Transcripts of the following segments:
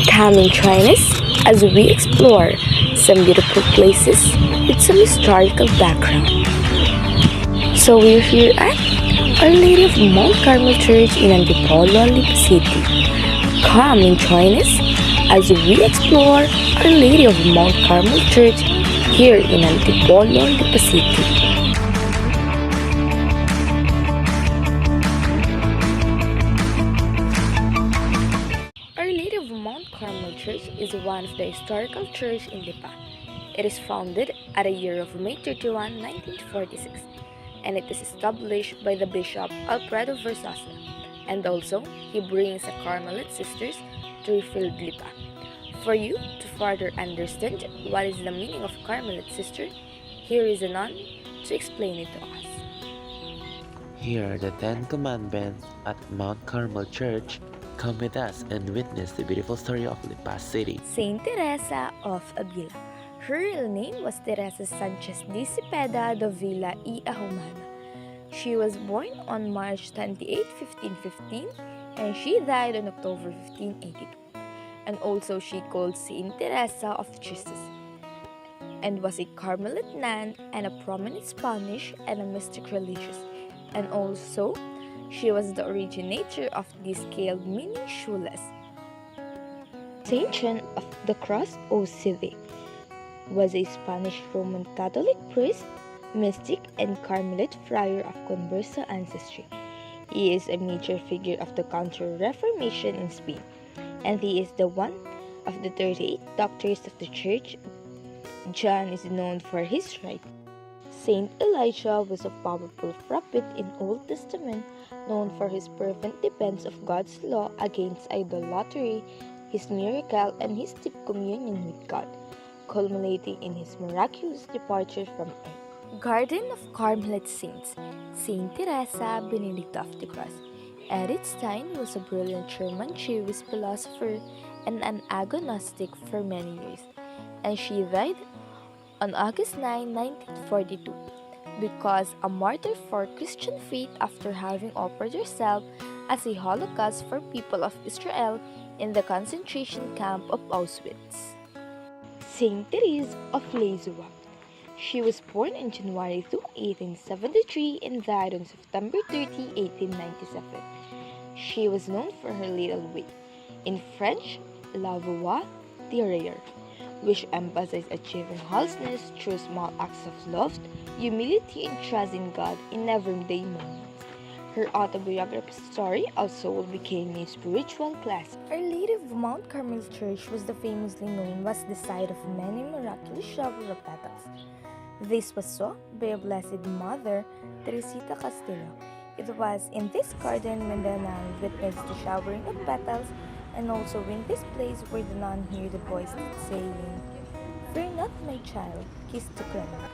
Come and join us as we explore some beautiful places with some historical background. So we're here at Our Lady of Mount Carmel Church in Antipolo, Lipa City. Come and join us as we explore Our Lady of Mount Carmel Church here in Antipolo, Lipa City. Our Lady of Mount Carmel Church is one of the historical churches in Lipa. It is founded at the year of May 31, 1946, and it is established by the Bishop Alfredo Versosa, and also he brings the Carmelite sisters to refill Lipa. For you to further understand what is the meaning of Carmelite sister, here is a nun to explain it to us. Here are the 10 Commandments at Mount Carmel Church. Come with us and witness the beautiful story of Lipa City. Saint Teresa of Avila. Her real name was Teresa Sanchez de Cepeda de Villa y Ahumada. She was born on March 28, 1515, and she died on October 1582. And also she called Saint Teresa of Jesus, and was a Carmelite nun and a prominent Spanish and a mystic religious. And also, she was the originator of the scale meaning shoeless. Saint John of the Cross o Civic was a Spanish Roman Catholic priest, mystic, and Carmelite friar of Converso ancestry. He is a major figure of the Counter-Reformation in Spain, and he is the one of the 38 doctors of the Church. John is known for his writing. Saint Elijah was a powerful prophet in Old Testament, known for his fervent defense of God's law against idolatry, his miracle, and his deep communion with God, culminating in his miraculous departure from earth. Garden of Carmelite Saints. Saint Teresa Benedicta of the Cross. Edith Stein was a brilliant German Jewish philosopher and an agnostic for many years, and she died on August 9, 1942, because a martyr for Christian faith after having offered herself as a holocaust for people of Israel in the concentration camp of Auschwitz. Saint Therese of Lisieux. She was born on January 2, 1873 and died on September 30, 1897. She was known for her little wit, in French, la voix derrière, which emphasized achieving wholeness through small acts of love, humility, and trust in God in everyday moments. Her autobiographical story also became a spiritual classic. Our Lady of Mount Carmel Church was famously known as the site of many miraculous showers of petals. This was so by a Blessed Mother, Teresita Castillo. It was in this garden when the nun witnessed the showering of petals, and also in this place where the nun heard the voice saying, "Fear not, my child, kiss the ground."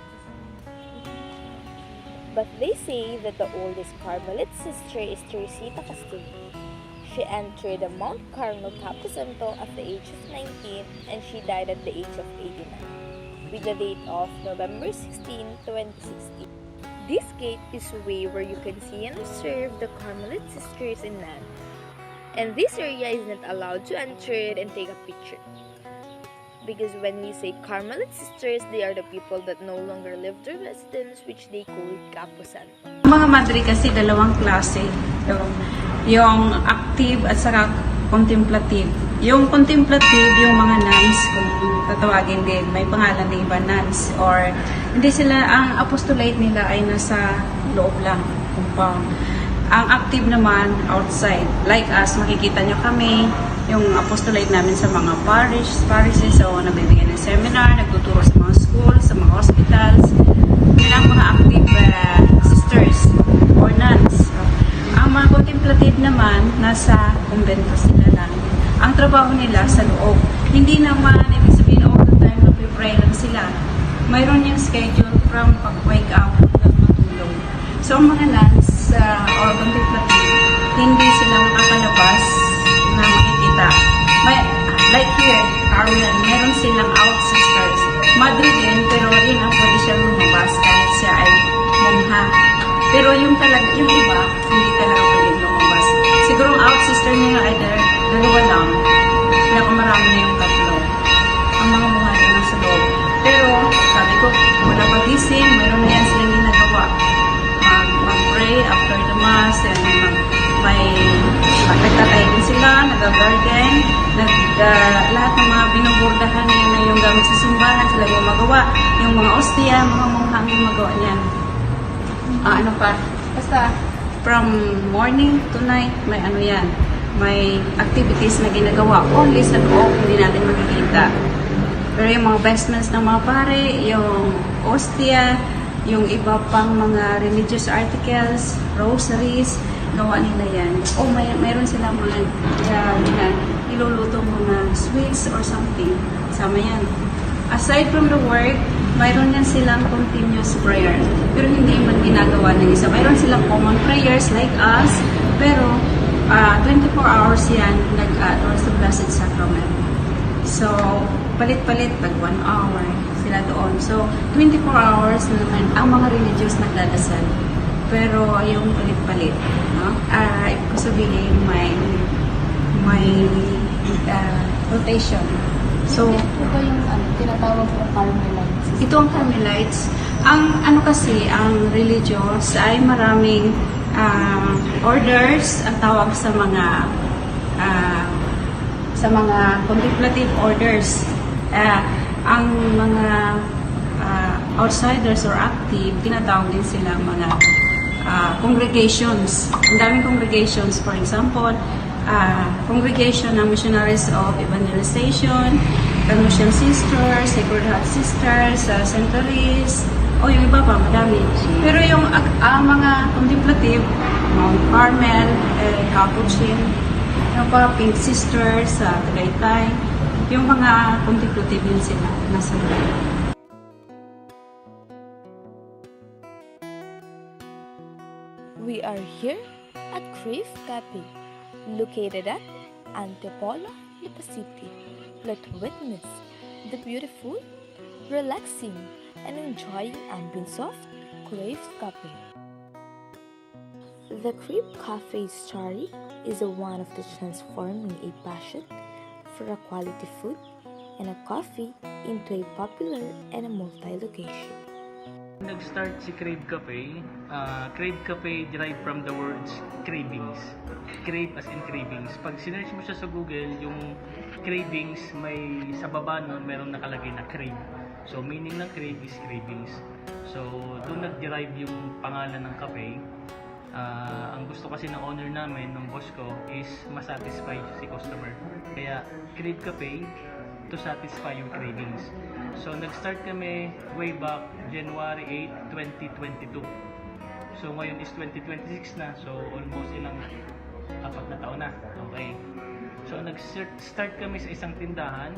But they say that the oldest Carmelite sister is Teresita Castillo. She entered the Mount Carmel Camposanto at the age of 19, and she died at the age of 89, with the date of November 16, 2016. This gate is a way where you can see and observe the Carmelite sisters in nuns. And this area is not allowed to enter it and take a picture. Because when we say Carmelite sisters, they are the people that no longer live their residence, which they call Camposanto. Mga madre kasi dalawang klase. Yung active at saka contemplative. Yung contemplative, yung mga nuns, kung tatawagin din, may pangalan din iba nuns. Or hindi sila, ang apostolate nila ay nasa loob lang, compound. Ang active naman, outside. Like us, makikita nyo kami, yung apostolate namin sa mga parishes, so nabibigyan ng seminar, nagtuturo sa mga schools, sa mga hospitals. Yun ang mga active sisters or nuns. Ang mga contemplative naman, nasa kumbento sila lang. Ang trabaho nila sa loob. Hindi naman, ibig sabihin all the time, nag-pray lang sila. Mayroon yung schedule from pag-wake up hanggang matulog. So, ang mga nuns or contemplative, hindi sila makakalabas na makikita. Like here, Carmen, meron silang out sisters. Madre din, pero yun ang pwede siyang lumabas kahit siya ay mongha. Pero yung iba, hindi talaga pwede lumabas. Siguro ang out sister nila ay dalawa lang. Kaya kung Then, lahat ng mga binubordahan niya na yung gamit sa simbahan, sila gumagawa. Yung mga ostia, mga munghang gumagawa niyan. Ano pa? Basta, from morning to night, may ano yan. May activities na ginagawa. Only sa loob, hindi natin makikita. Pero yung mga vestments ng mga pare, yung ostia, yung iba pang mga religious articles, rosaries, gawa nila yan. O mayroon silang mga nilulutong mga sweets or something. Sama yan. Aside from the work, mayroon yan silang continuous prayer. Pero hindi man ginagawa ng isa. Mayroon silang common prayers like us, pero 24 hours yan nag-adore sa Blessed Sacrament. So, palit-palit, tag 1 hour sila doon. So, 24 hours na naman ang mga religious nagdadasal. Pero yung palit-palit, no? Ibig ko sabihin, may rotation. So, Ito yung tinatawag ko Carmelites. ito ang Carmelites. Ang ano kasi, ang religious ay maraming orders ang tawag sa mga contemplative orders. Ang mga outsiders or active, tinatawag din sila mga congregations. Ang daming congregations, for example, Congregation ng Missionaries of Evangelization, Canusian Sisters, Sacred Heart Sisters, Centuries, o yung iba pa, madami. Pero yung mga contemplative, Mount Carmel, Capuchin, yung pa Pink Sisters sa Tagaytay, yung mga contemplative yun sila, nasa loob. We are here at Crave Cafe, located at Antipolo, Lipa City. Let's witness the beautiful, relaxing, and enjoying ambience of Crave Cafe. The Crave Cafe's story is one of the transforming a passion for a quality food and a coffee into a popular and a multi-location. Nag-start si Crave Cafe. Crave Cafe derived from the words cravings. Crave as in cravings. Pag sinearch mo siya sa Google, yung cravings, may sa baba nun, merong nakalagay na crave. So, meaning ng crave is cravings. So, doon nag-derive yung pangalan ng cafe. Ang gusto kasi ng owner namin, ng boss ko, is masatisfy si customer. Kaya, Crave Cafe, to satisfy yung cravings. So, nag-start kami way back January 8, 2022. So, ngayon is 2026 na. So, almost 4 na taon na. Okay. So, nag-start kami sa isang tindahan.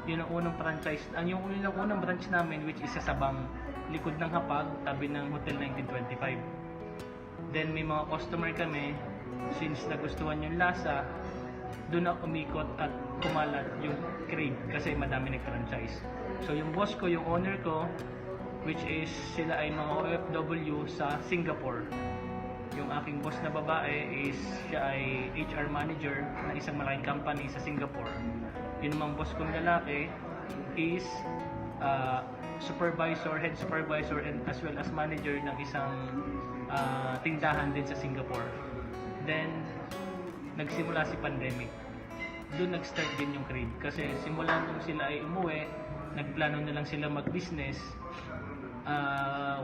Yun ang unang franchise. Yung unang branch namin, which is sa Sabang, likod ng Hapag, tabi ng Hotel 1925. Then, may mga customer kami. Since nagustuhan yung lasa, doon na umikot at kumalat yung Crave kasi madami nag-franchise. So yung boss ko, yung owner ko, which is sila ay mga OFW sa Singapore. Yung aking boss na babae is siya ay HR manager ng isang malaking company sa Singapore. Yung namang boss kong lalaki is supervisor, head supervisor, and as well as manager ng isang tindahan din sa Singapore. Then nagsimula si pandemic. Doon nag-start din yung Crave kasi simula nung sila ay umuwi, nagplano na lang sila mag-business.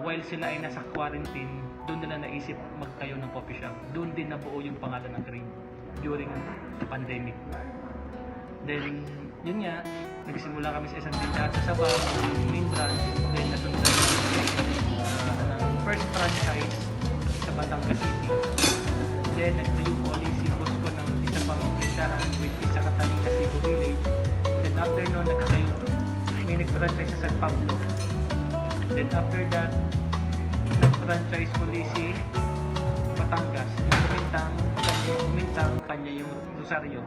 While sila ay nasa quarantine, doon na naisip magtayo ng coffee shop. Doon din nabuo yung pangalan ng Crave during pandemic. Then, yun nga, nagsimula kami sa isang tindahan sa Sabang, main branch, then nasundan ng first franchise sa Batangas City. Then, nagtayo po ulit si boss ko ng isa pang tindahan which is sa Catalina Cebu Village. Then, after noon, may nag-franchise sa San Pablo. Then, after that, nag-franchise ulit si Batangas. Yung Umintang, kanya yung Rosario.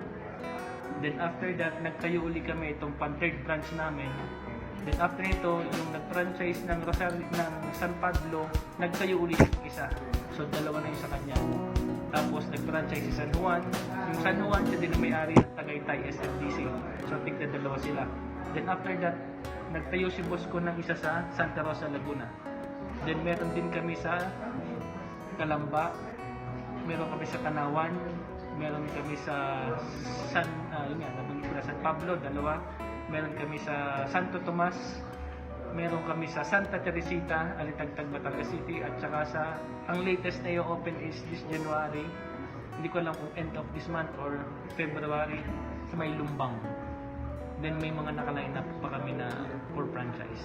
Then, after that, nagtayo ulit kami itong pan-third branch namin. Then, after ito, yung nag-franchise ng Rosario, ng San Pablo, nagtayo ulit isa. So, dalawa na yung sa kanya. Tapos, nag-franchise si San Juan. Yung San Juan, siya din ang may-ari ng Tagaytay SLDC. So, tignan dalawa sila. Then, after that, nagtayo si boss ko ng isa sa Santa Rosa, Laguna. Then, meron din kami sa Calamba. Meron kami sa Tanawan. Meron kami sa nabanggit ko na San Pablo, dalawa. Meron kami sa Santo Tomas. Meron kami sa Santa Teresita, Alitagtag, Batangas City. At saka ang latest na i-open is this January. Hindi ko alam kung end of this month or February sa may Lumbang. Then may mga naka-line up pa kami na for franchise.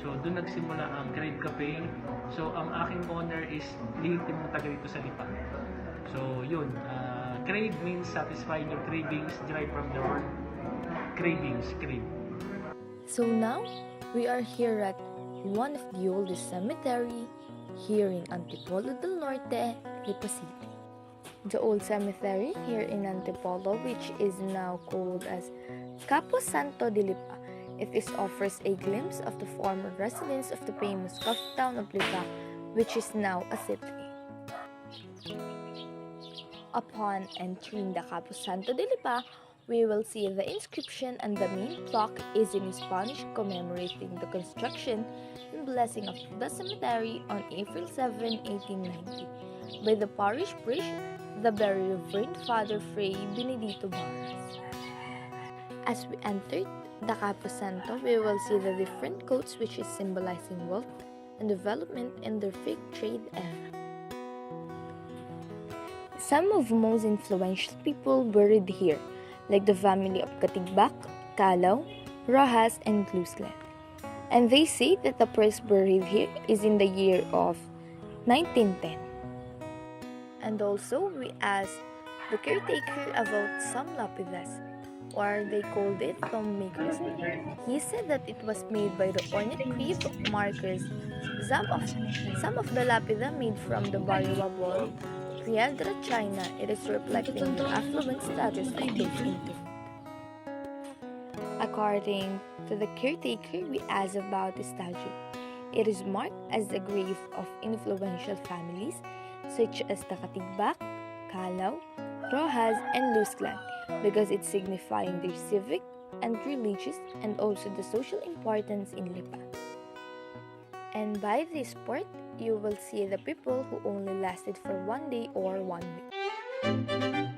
So doon nagsimula ang Crave Cafe. So ang aking owner is legitimong taga dito sa Lipa. So yun, crave means satisfying your cravings derived from the word cravings, crave. So now, we are here at one of the oldest cemetery here in Antipolo del Norte, Lipa City. The old cemetery here in Antipolo, which is now called as Capo Santo de Lipa. It offers a glimpse of the former residence of the famous coffee town of Lipa, which is now a city. Upon entering the Capo Santo de Lipa, we will see the inscription, and the main plaque is in Spanish commemorating the construction and blessing of the cemetery on April 7, 1890 by the parish priest, the very Reverend Father Fray Benedito Barras. As we entered the Capo Santo, we will see the different coats which is symbolizing wealth and development in their fake trade era. Some of the most influential people buried here, like the family of Katigbak, Calao, Rojas, and Glusland. And they say that the first buried here is in the year of 1910. And also, we asked the caretaker about some lapidas, or they called it tombmakers. He said that it was made by the ornate creep markers. Some of the lapida made from the variable Piedra China, it is reflecting the affluent status of those into. According to the caretaker, we asked about the statue. It is marked as the grave of influential families such as the Katigbak, Calao, Rojas, and Lusclan because it's signifying their civic and religious and also the social importance in Lipa. And by this part, you will see the people who only lasted for 1 day or 1 week.